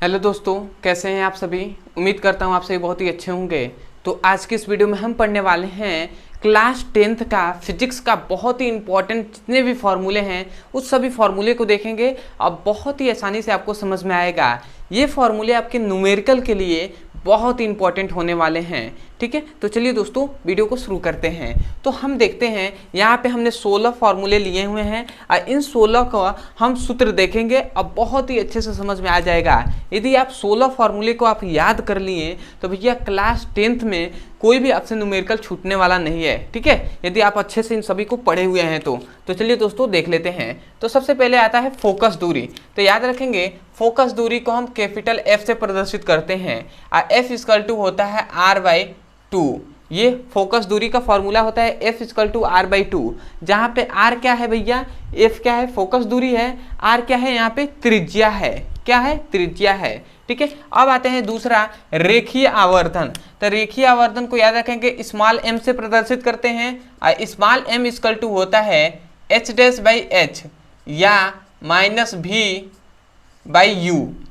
Hello दोस्तों, कैसे हैं आप सभी। उम्मीद करता हूँ आप सभी बहुत ही अच्छे होंगे। तो आज के इस वीडियो में हम पढ़ने वाले हैं क्लास 10th का फिजिक्स का बहुत ही इंपॉर्टेंट जितने भी फॉर्मूले हैं उस सभी फॉर्मूले को देखेंगे। अब बहुत ही आसानी से आपको समझ में आएगा। ये फॉर्मूले आपके न्यूमेरिकल के लिए बहुत ही इंपॉर्टेंट होने वाले हैं। ठीक है, तो चलिए दोस्तों वीडियो को शुरू करते हैं। तो हम देखते हैं यहाँ पे हमने 16 फार्मूले लिए हुए हैं और इन 16 का हम सूत्र देखेंगे। अब बहुत ही अच्छे से समझ में आ जाएगा। यदि आप 16 फार्मूले को आप याद कर लिए तो भैया क्लास 10th में कोई भी आपसे न्यूमेरिकल छूटने वाला नहीं है। ठीक है, यदि आप अच्छे से इन सभी को पढ़े हुए हैं तो चलिए दोस्तों देख लेते हैं। तो सबसे पहले आता है फोकस दूरी। तो याद रखेंगे फोकस दूरी को हम कैपिटल F से प्रदर्शित करते हैं और F इक्वल टू होता है R/2। ये फोकस दूरी का फॉर्मूला होता है F इक्वल टू R/2, जहाँ पे R क्या है भैया, F क्या है, फोकस दूरी है, R क्या है, यहाँ पे त्रिज्या है। क्या है, त्रिज्या है। ठीक है, अब आते हैं दूसरा रेखीय आवर्धन। तो रेखीय आवर्धन को याद रखेंगे स्मॉल m से प्रदर्शित करते हैं और स्मॉल m इक्वल टू होता है h'/h या -v/u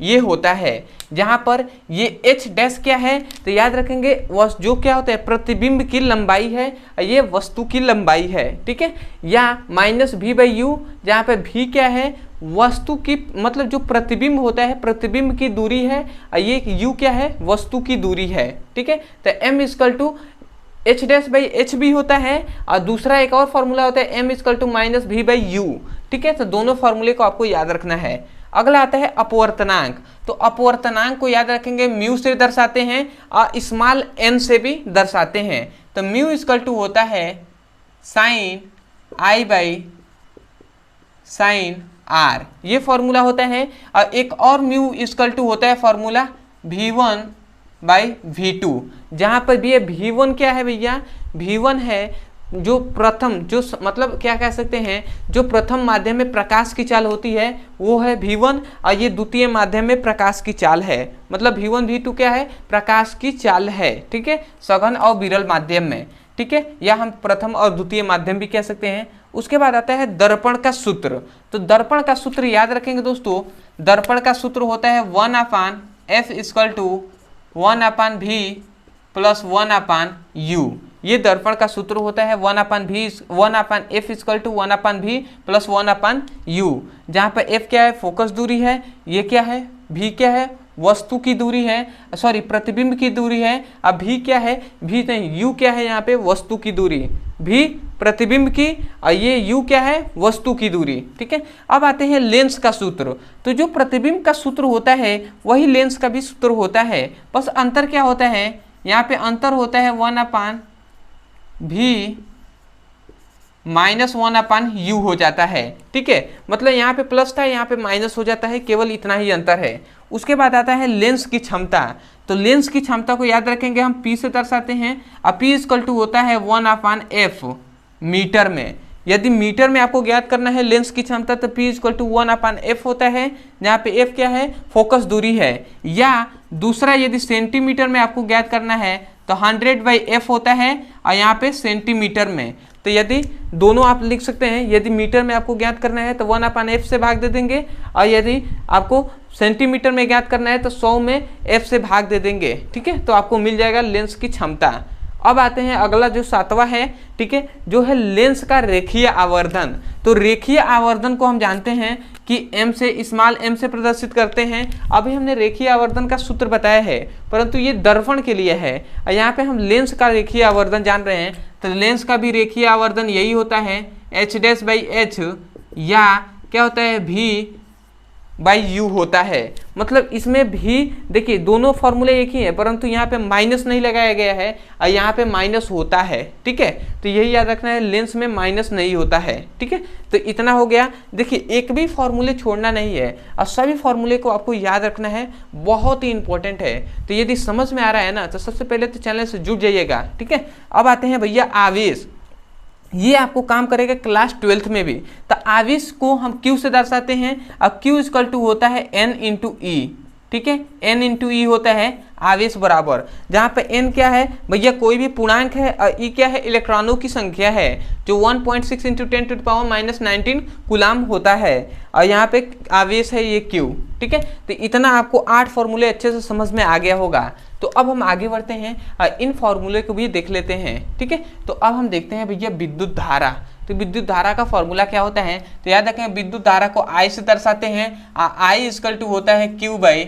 ये होता है, जहां पर ये h डैश क्या है तो याद रखेंगे वह जो क्या होता है प्रतिबिंब की लंबाई है, ये वस्तु की लंबाई है। ठीक है, या -v/u जहाँ पे v क्या है वस्तु की मतलब जो प्रतिबिंब होता है प्रतिबिंब की दूरी है और ये u क्या है वस्तु की दूरी है। ठीक है, तो m इक्वल टू h'/h भी होता है और दूसरा एक और फॉर्मूला होता है m इक्वल टू -v/u। ठीक है, तो दोनों फॉर्मूले को आपको याद रखना है। अगला आता है अपवर्तनांक। तो अपवर्तनांक को याद रखेंगे म्यू से दर्शाते हैं और स्मॉल n से भी दर्शाते हैं। तो म्यू इक्वल टू होता है sin i/sin r, ये फॉर्मूला होता है। और एक और म्यू इक्वल टू होता है फॉर्मूला v1/v2, जहाँ पर भी ये v1 क्या है भैया, v1 है जो प्रथम जो मतलब क्या कह सकते हैं जो प्रथम माध्यम में प्रकाश की चाल होती है वो है v1 और ये द्वितीय माध्यम में प्रकाश की चाल है। मतलब v1 v2 क्या है, प्रकाश की चाल है। ठीक है, सघन और विरल माध्यम में। ठीक है, या हम प्रथम और द्वितीय माध्यम भी कह सकते हैं। उसके बाद आता है दर्पण का सूत्र। तो दर्पण का सूत्र याद रखेंगे दोस्तों, दर्पण का सूत्र होता है 1/f equal to 1/v plus 1/u। ये दर्पण का सूत्र होता है 1/f equal to 1/v plus 1/u, जहाँ पर f क्या है फोकस दूरी है, ये क्या है v क्या है वस्तु की दूरी है, सॉरी प्रतिबिंब की दूरी है। अब v क्या है, v नहीं u क्या है यहाँ पे वस्तु की दूरी, v प्रतिबिंब की और ये u क्या है वस्तु की दूरी। ठीक है, अब आते हैं लेंस का सूत्र। तो जो प्रतिबिंब का सूत्र होता है वही लेंस का भी सूत्र होता है, बस अंतर क्या होता है, यहाँ पे अंतर होता है 1/v -1/u हो जाता है। ठीक है, मतलब यहाँ पे प्लस था यहाँ पे माइनस हो जाता है, केवल इतना ही अंतर है। उसके बाद आता है लेंस की क्षमता। तो लेंस की क्षमता को याद रखेंगे हम p से दर्शाते हैं और p इक्वल टू होता है 1/f मीटर में। यदि मीटर में आपको ज्ञात करना है लेंस की क्षमता तो p इक्वल टू 1/f होता है, जहाँ पे f क्या है फोकस दूरी है। या दूसरा यदि सेंटीमीटर में आपको ज्ञात करना है तो 100/f होता है और यहाँ पे सेंटीमीटर में। तो यदि दोनों आप लिख सकते हैं, यदि मीटर में आपको ज्ञात करना है तो 1/f से भाग दे देंगे और यदि आपको सेंटीमीटर में ज्ञात करना है तो 100 में f से भाग दे देंगे। ठीक है, तो आपको मिल जाएगा लेंस की क्षमता। अब आते हैं अगला जो 7वां है, ठीक है, जो है लेंस का रेखीय आवर्धन। तो रेखीय आवर्धन को हम जानते हैं कि m से स्मॉल m से प्रदर्शित करते हैं। अभी हमने रेखीय आवर्धन का सूत्र बताया है, परंतु ये दर्पण के लिए है और यहाँ पे हम लेंस का रेखीय आवर्धन जान रहे हैं। तो लेंस का भी रेखीय आवर्धन यही होता है h'/h या क्या होता है v/u होता है। मतलब इसमें भी देखिए दोनों फॉर्मूले एक ही है, परंतु यहाँ पे माइनस नहीं लगाया गया है और यहाँ पे माइनस होता है। ठीक है, तो यही याद रखना है लेंस में माइनस नहीं होता है। ठीक है, तो इतना हो गया। देखिए एक भी फॉर्मूले छोड़ना नहीं है और सभी फॉर्मूले को आपको याद रखना है, बहुत ही इंपॉर्टेंट है। तो यदि समझ में आ रहा है ना तो सबसे पहले तो चैनल से जुड़ जाइएगा। ठीक है, अब आते हैं भैया आवेश। ये आपको काम करेगा क्लास 12th में भी। तो आवेश को हम Q से दर्शाते हैं और Q इक्वल टू होता है N × E। ठीक है, N × E होता है आवेश बराबर, जहाँ पे N क्या है भैया कोई भी पूर्णांक है और E क्या है इलेक्ट्रॉनों की संख्या है, जो 1.6 × 10⁻⁻19 कूलाम होता है और यहाँ पे आवेश है ये Q। ठीक है। तो इतना आपको 8 फॉर्मूले अच्छे से समझ में आ गया होगा। तो अब हम आगे बढ़ते हैं, इन फॉर्मूले को भी देख लेते हैं, ठीक है। तो अब हम देखते हैं भैया विद्युत धारा। तो विद्युत धारा का फॉर्मूला क्या होता है, तो याद रखें विद्युत धारा को I से दर्शाते हैं, I इक्वल टू होता है Q बाई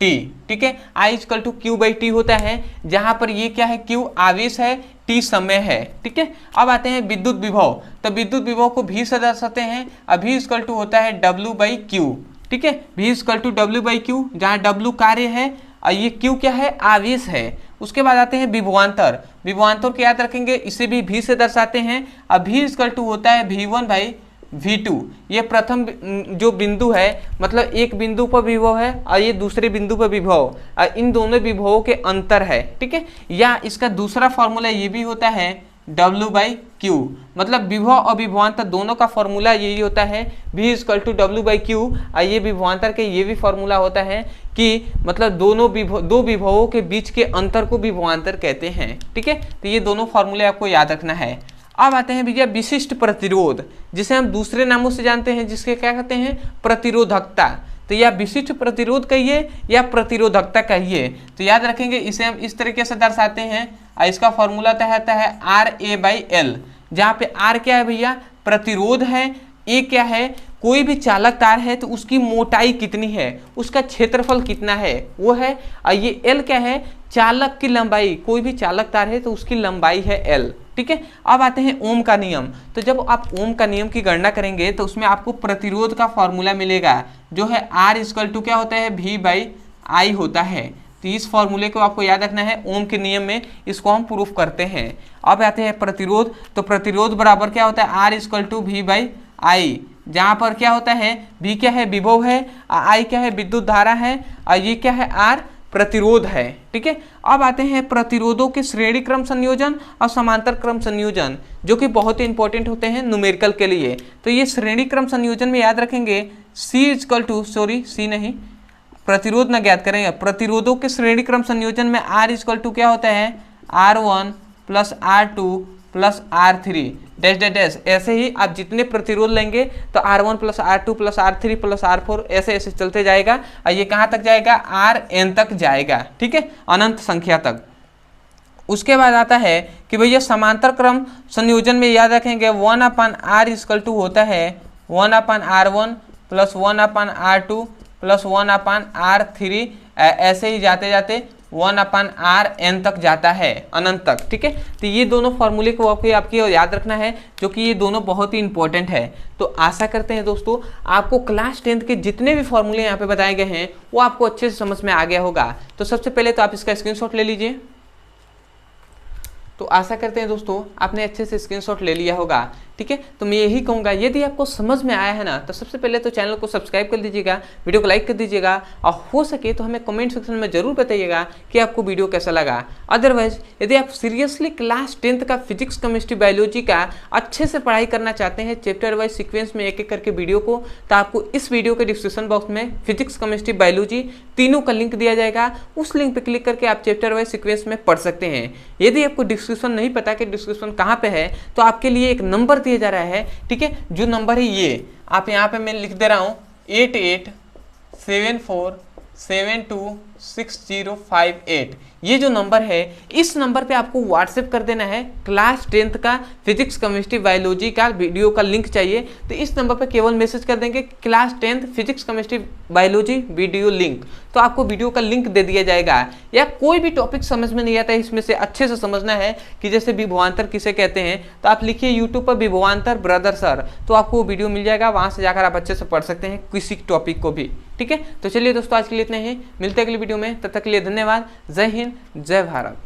T, ठीक है। I equal to Q by T होता है, जहां पर ये क्या है, Q आवेश है, T समय है, ठीक है। अब आते हैं विद्युत विभव। तो विद्युत विभव को V से दर्शाते हैं, V इक्वल टू होता है W बाई Q, ठीक है। V equal to W by Q, जहाँ W कार्य है और ये Q क्या है, आवेश है। उसके बाद आते हैं विभवांतर। विभवांतर को याद रखेंगे, इसे भी V से दर्शाते हैं, अब V इक्वल टू होता है V1 बाई V2। ये प्रथम जो बिंदु है, मतलब एक बिंदु पर विभव है और ये दूसरे बिंदु पर विभव, इन दोनों विभवों के अंतर है, ठीक है। या इसका दूसरा फॉर्मूला ये भी होता है W बाई Q, मतलब विभव और विभवांतर दोनों का फॉर्मूला यही होता है V equal to W by Q। ये विभवांतर के ये भी फॉर्मूला होता है कि मतलब दो विभवों के बीच के अंतर को विभवांतर कहते हैं, ठीक है। तो ये दोनों फॉर्मूले आपको याद रखना है। अब आते हैं भैया विशिष्ट प्रतिरोध, जिसे हम दूसरे नामों से जानते हैं, जिसके क्या कहते हैं, प्रतिरोधकता। तो या विशिष्ट प्रतिरोध कहिए या प्रतिरोधकता कहिए। तो याद रखेंगे इसे हम इस तरीके से दर्शाते हैं, इसका फॉर्मूला कहता है RA बाई L, जहाँ पे R क्या है भैया, प्रतिरोध है, A क्या है, कोई भी चालक तार है तो उसकी मोटाई कितनी है, उसका क्षेत्रफल कितना है वो है, और ये L क्या है, चालक की लंबाई, कोई भी चालक तार है तो उसकी लंबाई है L, ठीक है। अब आते हैं ओम का नियम। तो जब आप ओम का नियम की गणना करेंगे तो उसमें आपको प्रतिरोध का फॉर्मूला मिलेगा, जो है R इक्वल टू क्या होता है, V बाई I होता है। तो इस फॉर्मूले को आपको याद रखना है, ओम के नियम में इसको हम प्रूफ करते हैं। अब आते हैं प्रतिरोध। तो प्रतिरोध बराबर क्या होता है, R equal to V by I, जहाँ पर क्या होता है, V क्या है, विभव है, I क्या है, विद्युत धारा है, और ये क्या है, R प्रतिरोध है, ठीक है। अब आते हैं प्रतिरोधों के श्रेणी क्रम संयोजन और समांतर क्रम संयोजन, जो कि बहुत ही इंपॉर्टेंट होते हैं न्यूमेरिकल के लिए। तो ये श्रेणी क्रम संयोजन में याद रखेंगे C equal to, sorry C नहीं, प्रतिरोध न ज्ञात करेंगे, प्रतिरोधों के श्रेणी क्रम संयोजन में R इक्वल टू क्या होता है, R1 plus R2 plus R3 dash dash dash. ऐसे ही आप जितने प्रतिरोध लेंगे तो R1 plus R2 plus R3 plus R4 ऐसे ऐसे चलते जाएगा, और ये कहाँ तक जाएगा, Rn तक जाएगा, ठीक है, अनंत संख्या तक। उसके बाद आता है कि भैया समांतर क्रम संयोजन में याद रखेंगे 1/R इक्वल टू होता है 1/R1 plus 1/R2 plus 1/R3, ऐसे ही जाते जाते 1/Rn तक जाता है, अनंत तक, ठीक है। तो ये दोनों फॉर्मूले को आपको याद रखना है, जो कि ये दोनों बहुत ही इंपॉर्टेंट है। तो आशा करते हैं दोस्तों आपको क्लास 10th के जितने भी फॉर्मूले यहाँ पे बताए गए हैं वो आपको अच्छे से समझ में आ गया होगा। तो सबसे पहले तो आप इसका स्क्रीनशॉट ले लीजिए। तो आशा करते हैं दोस्तों आपने अच्छे से स्क्रीनशॉट ले लिया होगा, ठीक है। तो मैं यही कहूँगा, यदि आपको समझ में आया है ना, तो सबसे पहले तो चैनल को सब्सक्राइब कर दीजिएगा, वीडियो को लाइक कर दीजिएगा, और हो सके तो हमें कमेंट सेक्शन में जरूर बताइएगा कि आपको वीडियो कैसा लगा। अदरवाइज यदि आप सीरियसली क्लास 10th का फिजिक्स, केमिस्ट्री, बायोलॉजी का अच्छे से पढ़ाई करना चाहते हैं, चैप्टर वाइज सीक्वेंस में एक एक करके वीडियो को, तो आपको इस वीडियो के डिस्क्रिप्शन बॉक्स में फिजिक्स, केमिस्ट्री, बायोलॉजी तीनों का लिंक दिया जाएगा। उस लिंक पर क्लिक करके आप चैप्टर वाइज सीक्वेंस में पढ़ सकते हैं। यदि आपको डिस्क्रिप्शन नहीं पता कि डिस्क्रिप्शन कहाँ पे है, तो आपके लिए एक नंबर दिया जा रहा है, ठीक है। जो नंबर है ये आप यहाँ पे मैं लिख दे रहा हूँ 8874726058। ये जो नंबर है, इस नंबर पे आपको व्हाट्सएप कर देना है क्लास 10th का फिजिक्स, केमिस्ट्री, बायोलॉजी का वीडियो का लिंक चाहिए। तो इस नंबर पे केवल मैसेज कर देंगे class 10th physics, chemistry, biology video link, तो आपको वीडियो का लिंक दे दिया जाएगा। या कोई भी टॉपिक समझ में नहीं आता है, इसमें से अच्छे से समझना है कि जैसे विभवांतर किसे कहते हैं, तो आप लिखिए यूट्यूब पर विभवांतर ब्रदर सर, तो आपको वीडियो मिल जाएगा, वहाँ से जाकर आप अच्छे से पढ़ सकते हैं किसी टॉपिक को भी, ठीक है। तो चलिए दोस्तों आज के लिए इतने ही, मिलते हैं अगली वीडियो में, तब तक के लिए धन्यवाद। जय हिंद, जय भारत।